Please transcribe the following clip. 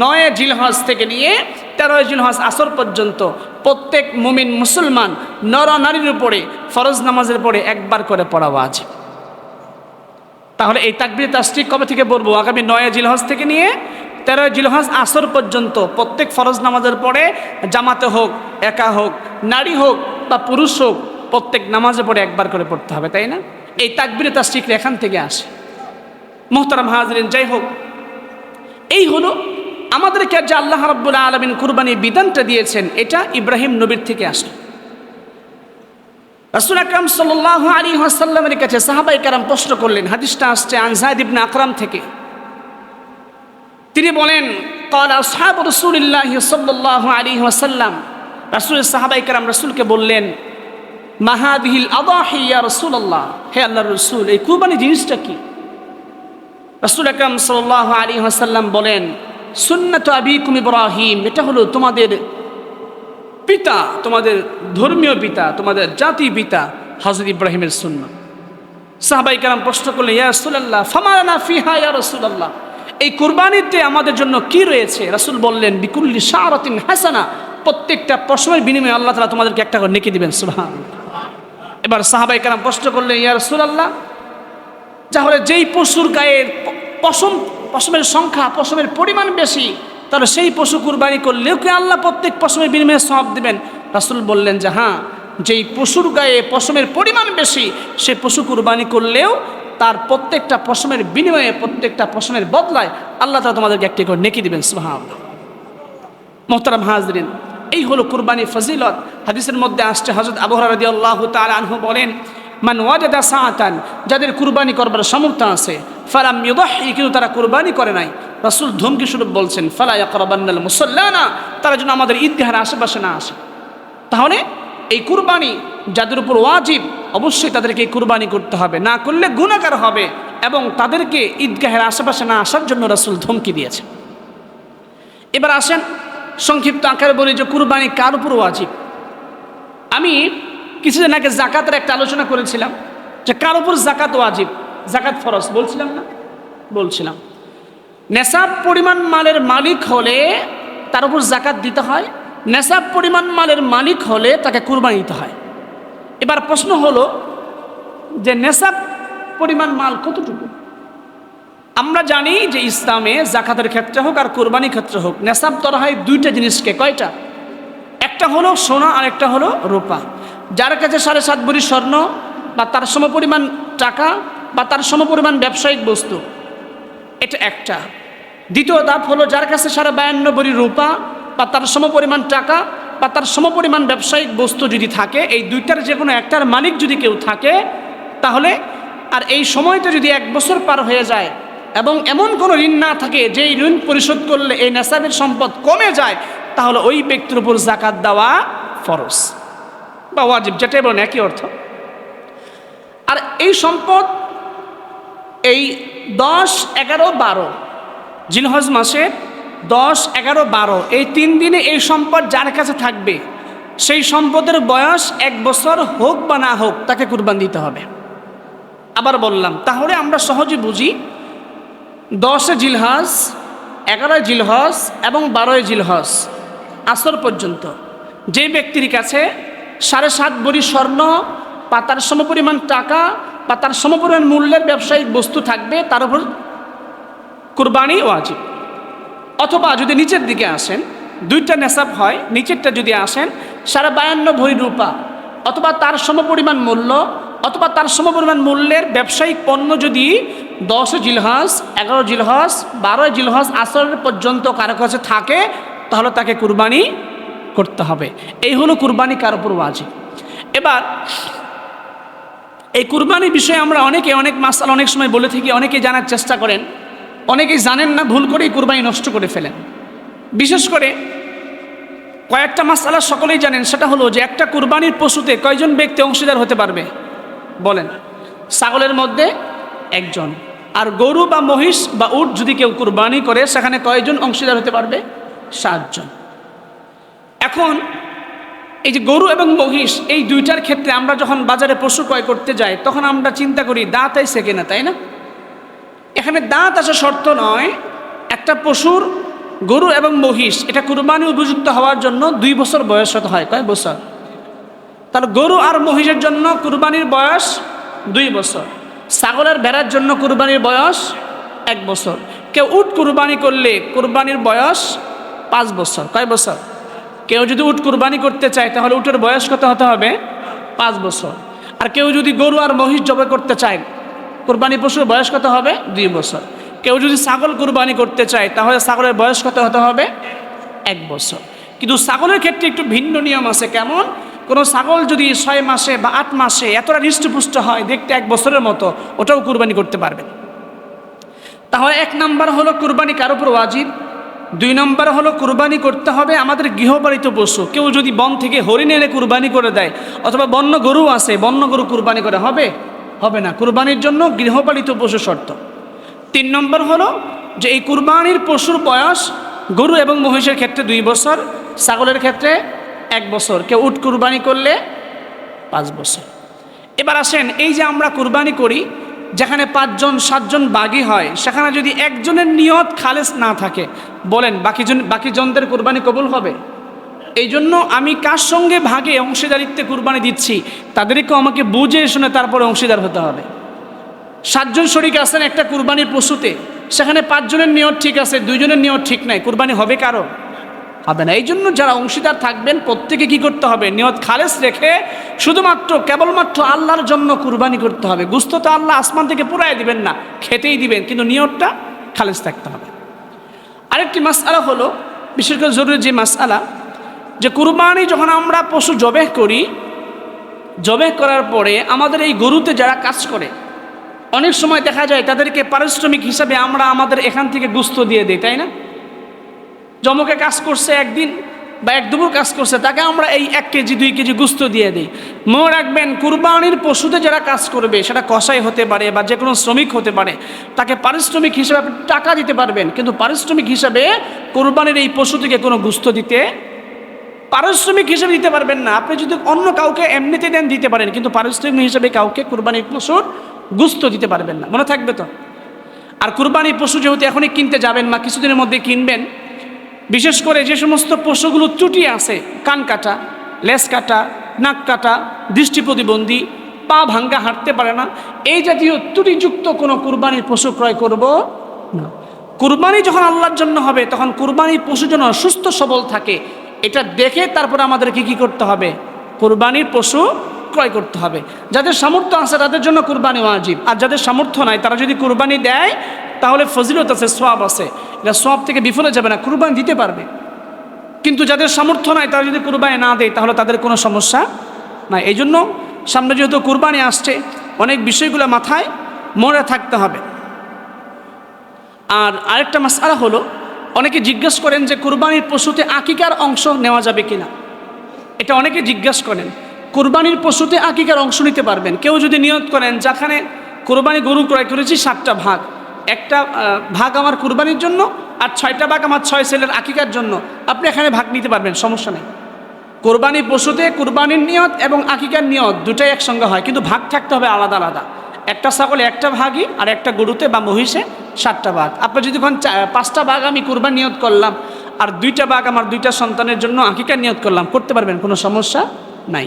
9 জিলহজ থেকে নিয়ে 13 জিলহজ আসর পর্যন্ত প্রত্যেক মুমিন মুসলমান নর নারীর উপরে ফরজ নামাজের পরে একবার করে পড়া ওয়াজিব। তাহলে এই তাকবীর তাসরিক কবে থেকে পড়বো? আগামী 9 জিলহজ থেকে নিয়ে 13 জিলহজ আসর পর্যন্ত প্রত্যেক ফরজ নামাজের পরে, জামাতে হোক, একা হোক, নারী হোক বা পুরুষ হোক, প্রত্যেক নামাজের পরে একবার করে পড়তে হবে, তাই না? এই তাকবীর তাসরিক এখান থেকে আসে। মুহতারাম হাজরিন, যাই হোক, এই হলো আমাদেরকে যে আল্লাহ রাব্বুল আলামিন কুরবানির বিধানটা দিয়েছেন, এটা ইব্রাহিম নবীর থেকে আসলো। রাসূল আকরাম সাল্লাল্লাহু আলাইহি ওয়াসাল্লামের কাছে সাহাবায়ে কেরাম প্রশ্ন করলেন। হাদিসটা আসছে আন যায়েদ ইবনে আকরাম থেকে। তিনি বলেন, ক্বালা আসহাবু রাসূলিল্লাহি সাল্লাল্লাহু আলাইহি ওয়াসাল্লাম, রাসূলের সাহাবায়ে কেরাম রাসূলকে বললেন, মা হাযিহিল আদাহি ইয়া রাসূলুল্লাহ, হে আল্লাহর রাসূল, এই কুরবানি জিনিসটা কি? রাসূল আকরাম সাল্লাল্লাহু আলাইহি ওয়াসাল্লাম বলেন, সুন্নাতু আবিকুম ইব্রাহিম, এটা হলো তোমাদের পিতা, তোমাদের ধর্মীয় পিতা, তোমাদের জাতি পিতা হযরত ইব্রাহিমের সুন্নাত। সাহাবায়ে কেরাম প্রশ্ন করলেন, ইয়া রাসূলুল্লাহ ফামা লানা ফিহা ইয়া রাসূলুল্লাহ, এই কুরবানিতে আমাদের জন্য কি রয়েছে? রাসূল বললেন, বিকুল্লি শারাতিন হাসানা, প্রত্যেকটা পশমের বিনিময়ে আল্লাহ তাআলা তোমাদেরকে একটা করে নেকি দিবেন। সুবহানাল্লাহ। এবার সাহাবায়ে কেরাম প্রশ্ন করলেন, ইয়া রাসূলুল্লাহ, তাহলে যেই পশুর গায়ের পশমের সংখ্যা, পশমের পরিমাণ বেশি, তাহলে সেই পশু কুরবানি করলেও কি আল্লাহ প্রত্যেক পশমের বিনিময়ে সওয়াব দিবেন? রাসূল বললেন যে হ্যাঁ, যেই পশুর গায়ে পশমের পরিমাণ বেশি, সে পশু কুরবানি করলেও তার প্রত্যেকটা পশমের বিনিময়ে, প্রত্যেকটা পশমের বদলায় আল্লাহ তাআলা তোমাদেরকে একটি করে নেকি দিবেন। সুবহানাল্লাহ। মুহতারাম হাজরিন, এই হলো কুরবানির ফজিলত। হাদিসের মধ্যে আসছে, হযরত আবু হুরায়রা রাদিয়াল্লাহু তাআলা আনহু বলেন, মান ওয়াজাদা সাআতান, যাদের কুরবানি করবার সামর্থ্য আছে, ফালাম ইউদাহি, কিন্তু তারা কুরবানি করে নাই, রাসূল ধমকি স্বরূপ বলছেন, ফালা ইয়াকরাবান্নাল মুসাল্লানা, তারা যেন আমাদের ঈদগাহের আশেপাশে না আসে। তাহলে এই কুরবানি যাদের উপর ওয়াজিব, অবশ্যই তাদেরকে এই কুরবানি করতে হবে, না করলে গুনাহগার হবে, এবং তাদেরকে ঈদগাহের আশেপাশে না আসার জন্য রাসূল ধমকি দিয়েছেন। এবার আসেন সংক্ষিপ্ত আকারে বলি যে কুরবানি কার উপর ওয়াজিব। আমি কিছুদিন আগে যাকাতের একটা আলোচনা করেছিলাম যে কার উপর যাকাত ওয়াজিব, যাকাত ফরজ বলছিলাম না? বলছিলাম নেসাব পরিমাণ মালের মালিক হলে তার উপর যাকাত দিতে হয়, নেসাব পরিমাণ মালের মালিক হলে তাকে কুরবানি দিতে হয়। এবার প্রশ্ন হলো যে নেসাব পরিমাণ মাল কতটুকু? আমরা জানি যে ইসলামে যাকাতের ক্ষেত্রে হোক আর কুরবানির ক্ষেত্রে হোক, নেসাব ধরা হয় দুইটা জিনিসকে। কয়টা? একটা হলো সোনা আর একটা হলো রূপা। যার কাছে 7.5 ভরি স্বর্ণ বা তার সমপরিমাণ টাকা বা তার সমপরিমাণ ব্যবসায়িক বস্তু, এটা একটা। দ্বিতীয় ধাপ হলো যার কাছে 52.5 ভরি রূপা বা তার সমপরিমাণ টাকা বা তার সমপরিমাণ ব্যবসায়িক বস্তু যদি থাকে, এই দুইটার যে কোনো একটার মালিক যদি কেউ থাকে, তাহলে আর এই সময়টা যদি 1 বছর পার হয়ে যায় এবং এমন কোনো ঋণ না থাকে যেই ঋণ পরিশোধ করলে এই নেসাবের সম্পদ কমে যায়, তাহলে ওই ব্যক্তির উপর যাকাত দেওয়া ফরজ বা ওয়াজিব, যেটাই বলেন একই অর্থ। আর এই সম্পদ এই 10, 11, 12 জিলহজ মাসে 10, 11, 12 এই 3 দিনে এই সম্পদ যার কাছে থাকবে, সেই সম্পদের বয়স 1 বছর হোক বা না হোক, তাকে কুরবান দিতে হবে। আবার বললাম, তাহলে আমরা সহজে বুঝি 10 জিলহজ, 11 জিলহজ এবং 12 জিলহজ আসর পর্যন্ত যে ব্যক্তির কাছে 7.5 ভরি স্বর্ণ বা তার সমপরিমাণ টাকা বা তার সমপরিমাণ মূল্যের ব্যবসায়িক বস্তু থাকবে, তার উপর কুরবানি ওয়াজিব। অথবা যদি নিচের দিকে আসেন, দুইটা নেসাব হয়, নিচেরটা যদি আসেন 52.5 ভরি রূপা অথবা তার সমপরিমাণ মূল্য অথবা তার সমপরিমাণ মূল্যের ব্যবসায়িক পণ্য যদি 10 জিলহজ, 11 জিলহজ, 12 জিলহজ আসর পর্যন্ত কারো কাছে থাকে, তাহলে তাকে কুরবানি করতে হবে। এই হলো কুরবানি কার উপর ওয়াজিব। এবার এই কুরবানির বিষয়ে আমরা অনেক মাসালা অনেক সময় বলে থাকি, অনেকেই জানার চেষ্টা করেন, অনেকেই জানেন না, ভুল করেই কুরবানি নষ্ট করে ফেলেন। বিশেষ করে কয়েকটা মাসালা সকলেই জানেন, সেটা হলো যে একটা কুরবানির পশুতে কয়জন ব্যক্তি অংশীদার হতে পারবে বলেন? ছাগলের মধ্যে 1 জন, আর গরু বা মহিষ বা উট যদি কেউ কুরবানি করে, সেখানে কয়জন অংশীদার হতে পারবে? 7 জন। এখন এই যে গরু এবং মহিষ, এই দুইটার ক্ষেত্রে আমরা যখন বাজারে পশু ক্রয় করতে যাই, তখন আমরা চিন্তা করি দাঁত আইছে কিনা, তাই না? এখানে দাঁত আসা শর্ত নয়, একটা পশুর গরু এবং মহিষ এটা কুরবানি উপযুক্ত হওয়ার জন্য 2 বছর বয়স হতে হয়। কয় বছর? তাহলে গরু আর মহিষের জন্য কুরবানির বয়স 2 বছর। ছাগলের ভেড়ার জন্য কুরবানির বয়স 1 বছর। কেউ উট কুরবানি করলে কুরবানির বয়স 5 বছর। কয় বছর? কেউ যদি উট কুরবানি করতে চায় তাহলে উটের বয়স কত হতে হবে? 5 বছর। আর কেউ যদি গরু আর মহিষ জবাই করতে চায় কুরবানি পশুর বয়স কত হবে? 2 বছর। কেউ যদি ছাগল কুরবানি করতে চায় তাহলে ছাগলের বয়স কত হতে হবে? 1 বছর। কিন্তু ছাগলের ক্ষেত্রে একটু ভিন্ন নিয়ম আছে। কেমন? কোনো ছাগল যদি 6 মাসে বা 8 মাসে এতটা হৃষ্টপুষ্ট হয়, দেখতে 1 বছরের মতো, ওটাও কুরবানি করতে পারবেন। তাহলে 1 নম্বর হলো কুরবানি কার উপর ওয়াজিব। 2 নম্বর হলো কুরবানি করতে হবে আমাদের গৃহপালিত পশু। কেউ যদি বন থেকে হরিণ এনে কুরবানি করে দেয়, অথবা বন্য গরু আছে, বন্য গরু কুরবানি করে হবে? হবে না। কুরবানির জন্য গৃহপালিত পশু শর্ত। 3 নম্বর হলো যে এই কুরবানির পশুর বয়স গরু এবং মহিষের ক্ষেত্রে 2 বছর, ছাগলের ক্ষেত্রে 1 বছর। কেউ উট কুরবানি করলে 5 বছর। এবার আসেন, এই যে আমরা কুরবানি করি, যেখানে 5 জন 7 জন বাগী হয়, সেখানে যদি একজনের নিয়ত খালেস না থাকে, বলেন বাকি জনদের কুরবানি কবুল হবে? এই জন্য আমি কার সঙ্গে ভাগে অংশীদারিত্বে কুরবানি দিচ্ছি তাদেরকেও আমাকে বুঝে শুনে তারপরে অংশীদার হতে হবে। 7 জন শরিক আছেন একটা কুরবানির পশুতে, সেখানে 5 জনের নিয়ত ঠিক আছে, 2 জনের নিয়ত ঠিক নাই, কুরবানি হবে কারো? হবে না। এই জন্য যারা অংশীদার থাকবেন প্রত্যেকে কি করতে হবে? নিয়ত খালেস রেখে শুধুমাত্র কেবলমাত্র আল্লাহর জন্য কুরবানি করতে হবে। গোশত তো আল্লাহ আসমান থেকে পুরাই দিবেন না, খেতেই দিবেন, কিন্তু নিয়তটা খালেস থাকতে হবে। আরেকটি মাসআলা হলো, বিশেষ করে জরুরি যে মাসআলা, যে কুরবানি যখন আমরা পশু জবেহ করি, জবেহ করার পরে আমাদের এই গরুতে যারা কাজ করে, অনেক সময় দেখা যায় তাদেরকে পারিশ্রমিক হিসাবে আমরা আমাদের এখান থেকে গোশত দিয়ে দিই, তাই না? জমকে কাজ করছে একদিন বা 1 দুপুর কাজ করছে, তাকে আমরা এই 1 কেজি 2 কেজি গোশত দিয়ে দিই। মনে রাখবেন, কুরবানির পশুতে যারা কাজ করবে, সেটা কসাই হতে পারে বা যে কোনো শ্রমিক হতে পারে, তাকে পারিশ্রমিক হিসাবে আপনি টাকা দিতে পারবেন, কিন্তু পারিশ্রমিক হিসাবে কুরবানির এই পশু থেকে কোনো গোশত দিতে পারিশ্রমিক হিসেবে দিতে পারবেন না। আপনি যদি অন্য কাউকে এমনিতে দেন দিতে পারেন, কিন্তু পারিশ্রমিক হিসেবে কাউকে কুরবানির পশুর গোশত দিতে পারবেন না। মনে থাকবে তো? আর কুরবানির পশু যেহেতু এখনই কিনতে যাবেন না, কিছুদিনের মধ্যে কিনবেন, বিশেষ করে যে সমস্ত পশুগুলো ত্রুটি আছে, কান কাটা, লেজ কাটা, নাক কাটা, দৃষ্টি প্রতিবন্ধী, পা ভাঙ্গা, হাঁটতে পারে না, এই জাতীয় ত্রুটিযুক্ত কোনো কুরবানির পশু ক্রয় করব না। কুরবানি যখন আল্লাহর জন্য হবে, তখন কুরবানির পশু যেন সুস্থ সবল থাকে, এটা দেখে তারপরে আমাদেরকে কি করতে হবে? কুরবানির পশু ক্রয় করতে হবে। যাদের সামর্থ্য আছে তাদের জন্য কুরবানি ওয়াজিব, আর যাদের সামর্থ্য নাই তারা যদি কুরবানি দেয় তাহলে ফজিলত আছে, সওয়াব আছে, এটা সওয়াব থেকে বিফলে যাবে না, কুরবানি দিতে পারবে। কিন্তু যাদের সামর্থ্য নাই তারা যদি কুরবানি না দেয় তাহলে তাদের কোনো সমস্যা নাই। এই জন্য সামনে যেহেতু কুরবানি আসছে, অনেক বিষয়গুলো মাথায় মনে থাকতে হবে। আর আরেকটা মাসআলা হলো, অনেকে জিজ্ঞেস করেন যে কুরবানির পশুতে আকিকার অংশ নেওয়া যাবে কিনা। এটা অনেকে জিজ্ঞেস করেন। কুরবানির পশুতে আকিকার অংশ নিতে পারবেন। কেউ যদি নিয়ত করেন, যেখানে কুরবানি গরু ক্রয় করেছি 7টা ভাগ, একটা ভাগ আমার কুরবানির জন্য আর 6টা ভাগ আমার 6 ছেলের আকিকার জন্য, আপনি এখানে ভাগ নিতে পারবেন, সমস্যা নেই। কুরবানির পশুতে কুরবানির নিয়ত এবং আকিকার নিয়ত দুটাই একসঙ্গে হয়, কিন্তু ভাগ থাকতে হবে আলাদা আলাদা। একটা ছাগলে 1টা ভাগই, আর একটা গরুতে বা মহিষে 7টা ভাগ। আপনি যদি 5টা ভাগ আমি কুরবানি নিয়ত করলাম আর 2টা ভাগ আমার 2টা সন্তানের জন্য আকিকার নিয়ত করলাম, করতে পারবেন, কোনো সমস্যা নাই।